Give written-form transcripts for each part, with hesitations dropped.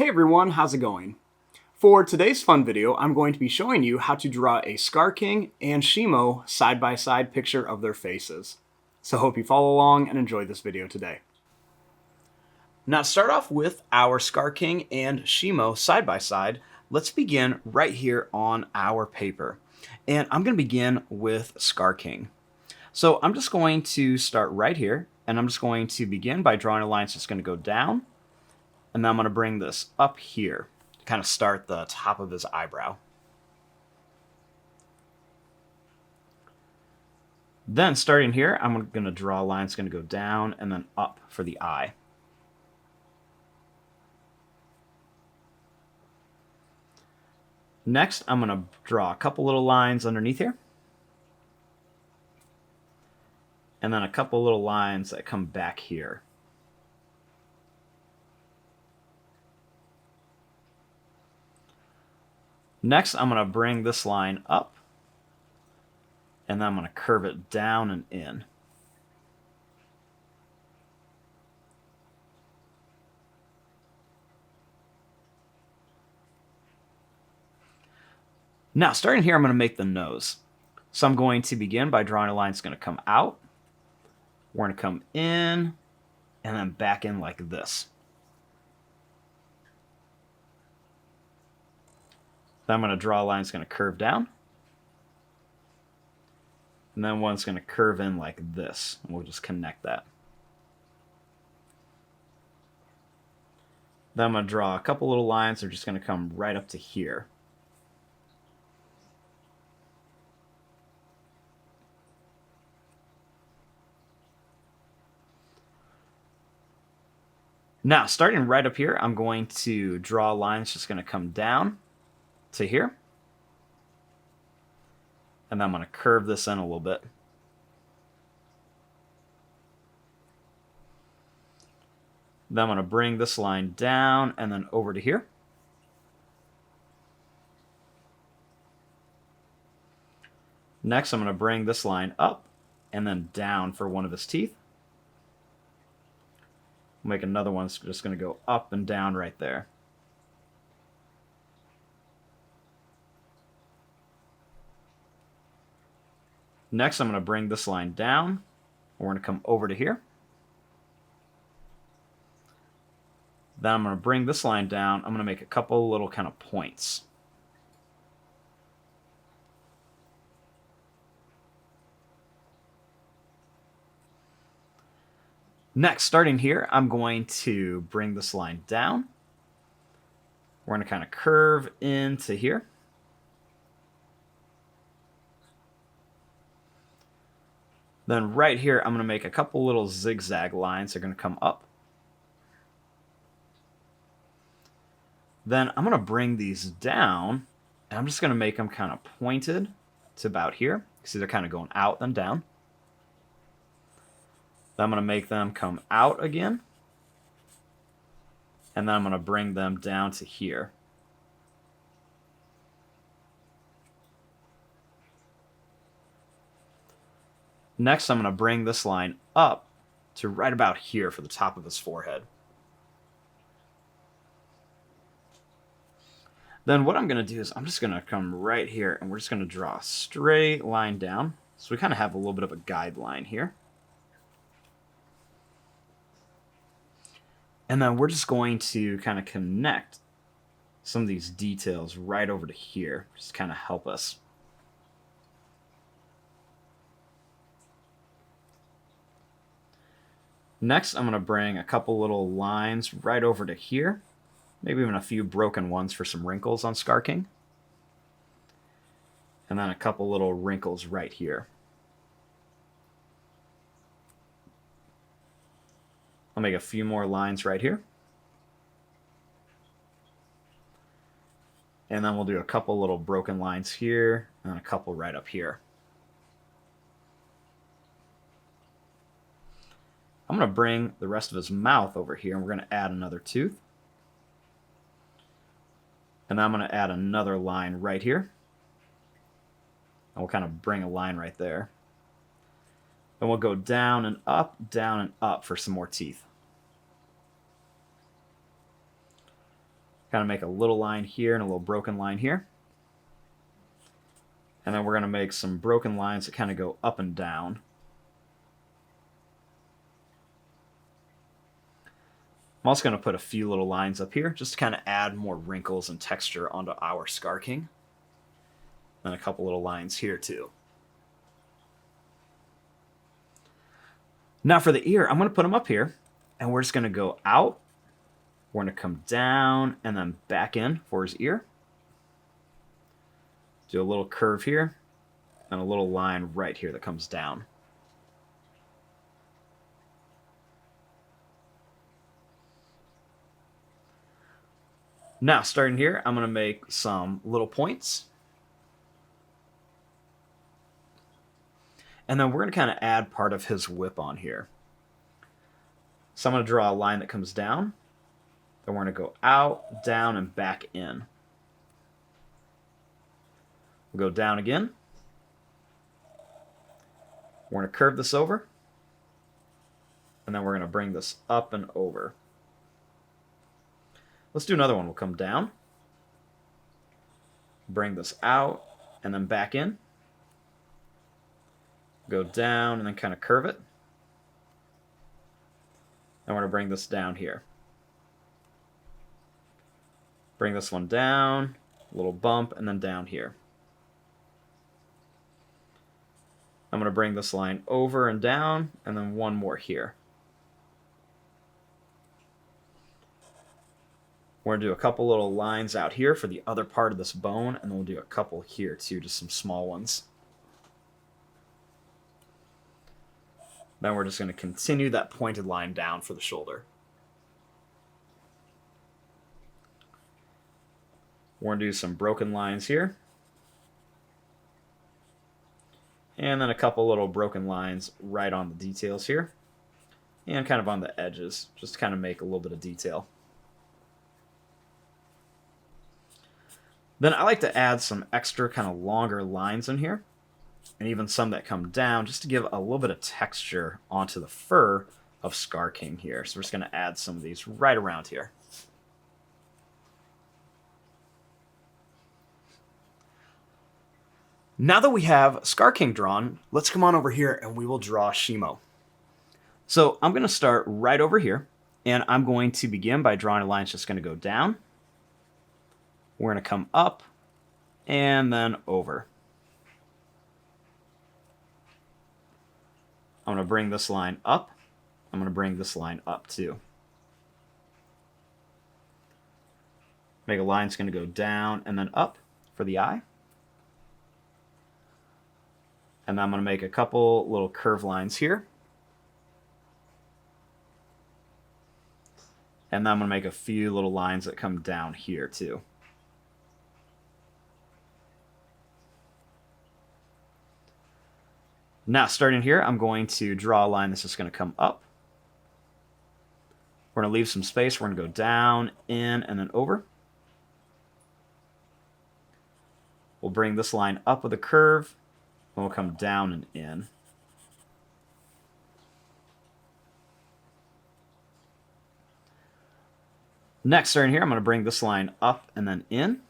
Hey everyone, how's it going? For today's fun video, I'm going to be showing you how to draw a Skar King and Shimo side-by-side picture of their faces. So hope you follow along and enjoy this video today. Now to start off with our Skar King and Shimo side-by-side, let's begin right here on our paper. And I'm going to begin with Skar King. So I'm just going to start right here, and I'm just going to begin by drawing a line that's just going to go down. And then I'm going to bring this up here to kind of start the top of his eyebrow. Then starting here, I'm going to draw a line that's going to go down and then up for the eye. Next, I'm going to draw a couple little lines underneath here. And then a couple little lines that come back here. Next, I'm going to bring this line up, and then I'm going to curve it down and in. Now, starting here, I'm going to make the nose. So I'm going to begin by drawing a line that's going to come out. We're going to come in, and then back in like this. Then I'm going to draw a line that's going to curve down. And then one's going to curve in like this. And we'll just connect that. Then I'm going to draw a couple little lines that are just going to come right up to here. Now, starting right up here, I'm going to draw a line that's just going to come down to here. And then I'm going to curve this in a little bit. Then I'm going to bring this line down and then over to here. Next, I'm going to bring this line up and then down for one of his teeth. Make another one that's just going to go up and down right there. Next, I'm going to bring this line down. We're going to come over to here. Then I'm going to bring this line down. I'm going to make a couple little kind of points. Next, starting here, I'm going to bring this line down. We're going to kind of curve into here. Then right here, I'm going to make a couple little zigzag lines that are going to come up. Then I'm going to bring these down, and I'm just going to make them kind of pointed to about here. See, they're kind of going out and down. Then I'm going to make them come out again. And then I'm going to bring them down to here. Next, I'm going to bring this line up to right about here for the top of his forehead. Then what I'm going to do is I'm just going to come right here and we're just going to draw a straight line down. So we kind of have a little bit of a guideline here. And then we're just going to kind of connect some of these details right over to here, just kind of help us. Next, I'm going to bring a couple little lines right over to here. Maybe even a few broken ones for some wrinkles on Skar King. And then a couple little wrinkles right here. I'll make a few more lines right here. And then we'll do a couple little broken lines here and a couple right up here. I'm going to bring the rest of his mouth over here, and we're going to add another tooth. And then I'm going to add another line right here. And we'll kind of bring a line right there. Then we'll go down and up for some more teeth. Kind of make a little line here and a little broken line here. And then we're going to make some broken lines that kind of go up and down. I'm also going to put a few little lines up here just to kind of add more wrinkles and texture onto our Skar King. And a couple little lines here too. Now for the ear, I'm going to put them up here, and we're just going to go out. We're going to come down and then back in for his ear. Do a little curve here and a little line right here that comes down. Now, starting here, I'm going to make some little points. And then we're going to kind of add part of his whip on here. So I'm going to draw a line that comes down. Then we're going to go out, down, and back in. We'll go down again. We're going to curve this over. And then we're going to bring this up and over. Let's do another one. We'll come down, bring this out, and then back in. Go down and then kind of curve it. And we're going to bring this down here. Bring this one down, a little bump, and then down here. I'm going to bring this line over and down, and then one more here. We're going to do a couple little lines out here for the other part of this bone, and then we'll do a couple here too, just some small ones. Then we're just going to continue that pointed line down for the shoulder. We're going to do some broken lines here. And then a couple little broken lines right on the details here. And kind of on the edges, just to kind of make a little bit of detail. Then I like to add some extra kind of longer lines in here, and even some that come down, just to give a little bit of texture onto the fur of Skar King here. So we're just going to add some of these right around here. Now that we have Skar King drawn, let's come on over here and we will draw Shimo. So I'm going to start right over here, and I'm going to begin by drawing a line that's just going to go down. We're going to come up and then over. I'm going to bring this line up. I'm going to bring this line up too. Make a line that's going to go down and then up for the eye. And then I'm going to make a couple little curve lines here. And then I'm going to make a few little lines that come down here too. Now, starting here, I'm going to draw a line that's just going to come up. We're going to leave some space. We're going to go down, in, and then over. We'll bring this line up with a curve, and we'll come down and in. Next, starting here, I'm going to bring this line up and then in.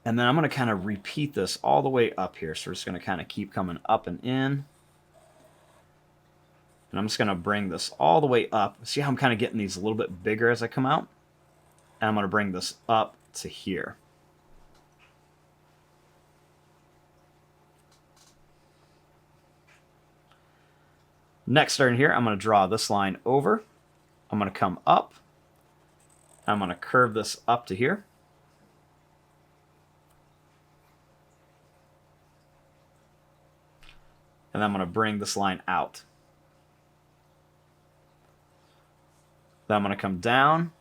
And then I'm going to kind of repeat this all the way up here. So we're just going to kind of keep coming up and in. And I'm just going to bring this all the way up. See how I'm kind of getting these a little bit bigger as I come out? And I'm going to bring this up to here. Next, starting here, I'm going to draw this line over. I'm going to come up. I'm going to curve this up to here. And then I'm going to bring this line out. Then I'm going to come down.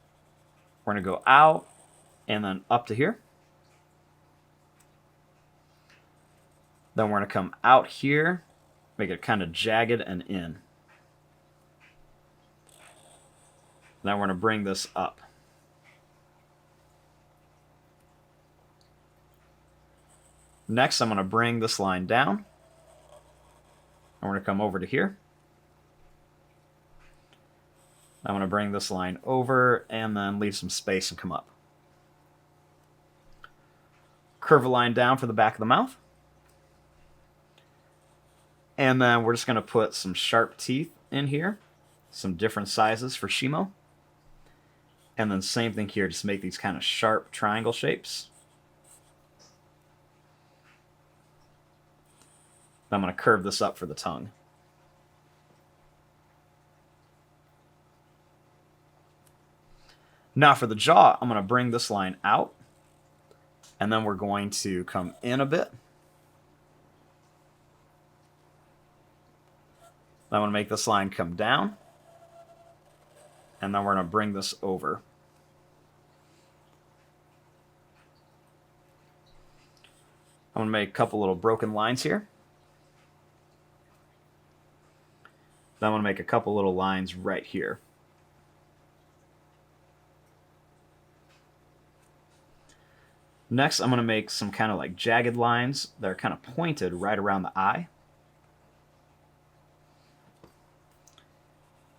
We're going to go out and then up to here. Then we're going to come out here, make it kind of jagged and in. Then we're going to bring this up. Next, I'm going to bring this line down. I'm going to come over to here. I'm going to bring this line over and then leave some space and come up. curve a line down for the back of the mouth. And then we're just going to put some sharp teeth in here, some different sizes for Shimo. And then same thing here, just make these kind of sharp triangle shapes. I'm going to curve this up for the tongue. Now for the jaw, I'm going to bring this line out, and then we're going to come in a bit. I'm going to make this line come down, and then we're going to bring this over. I'm going to make a couple little broken lines here. Then I'm going to make a couple little lines right here. Next, I'm going to make some kind of like jagged lines that are kind of pointed right around the eye.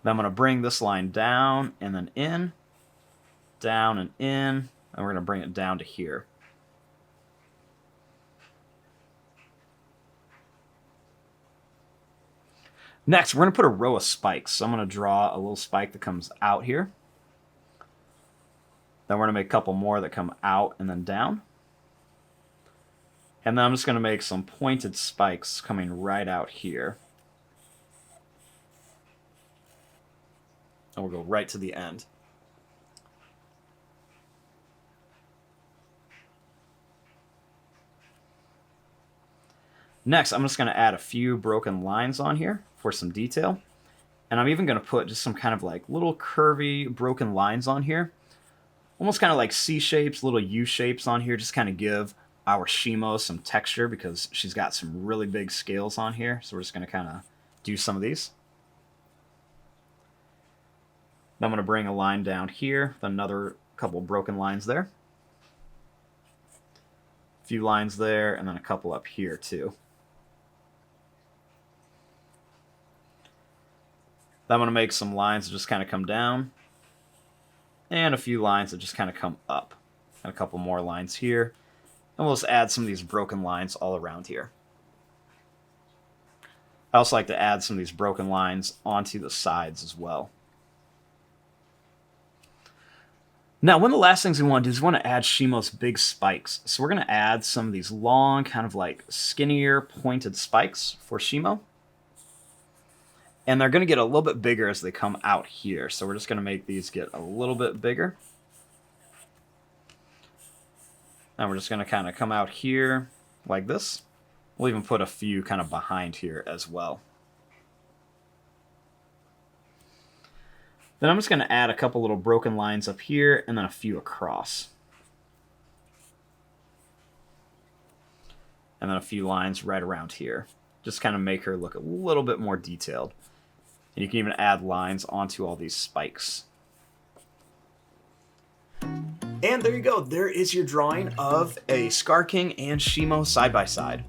Then I'm going to bring this line down and then in, down and in, and we're going to bring it down to here. Next, we're going to put a row of spikes. So I'm going to draw a little spike that comes out here. Then we're going to make a couple more that come out and then down. And then I'm just going to make some pointed spikes coming right out here. And we'll go right to the end. Next, I'm just going to add a few broken lines on here for some detail. And I'm even going to put just some kind of like little curvy broken lines on here. Almost kind of like C shapes, little U shapes on here, just kind of give our Shimo some texture because she's got some really big scales on here. So we're just going to kind of do some of these. Then I'm going to bring a line down here, then another couple broken lines there. A few lines there, and then a couple up here too. Then I'm going to make some lines that just kind of come down, and a few lines that just kind of come up. And a couple more lines here. And we'll just add some of these broken lines all around here. I also like to add some of these broken lines onto the sides as well. Now, one of the last things we want to do is we want to add Shimo's big spikes. So we're going to add some of these long, kind of like skinnier, pointed spikes for Shimo. And they're going to get a little bit bigger as they come out here. So we're just going to make these get a little bit bigger. And we're just going to kind of come out here like this. We'll even put a few kind of behind here as well. Then I'm just going to add a couple little broken lines up here and then a few across. And then a few lines right around here. Just kind of make her look a little bit more detailed. And you can even add lines onto all these spikes. And there you go. There is your drawing of a Skar King and Shimo side by side.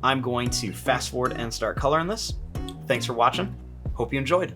I'm going to fast forward and start coloring this. Thanks for watching. Hope you enjoyed.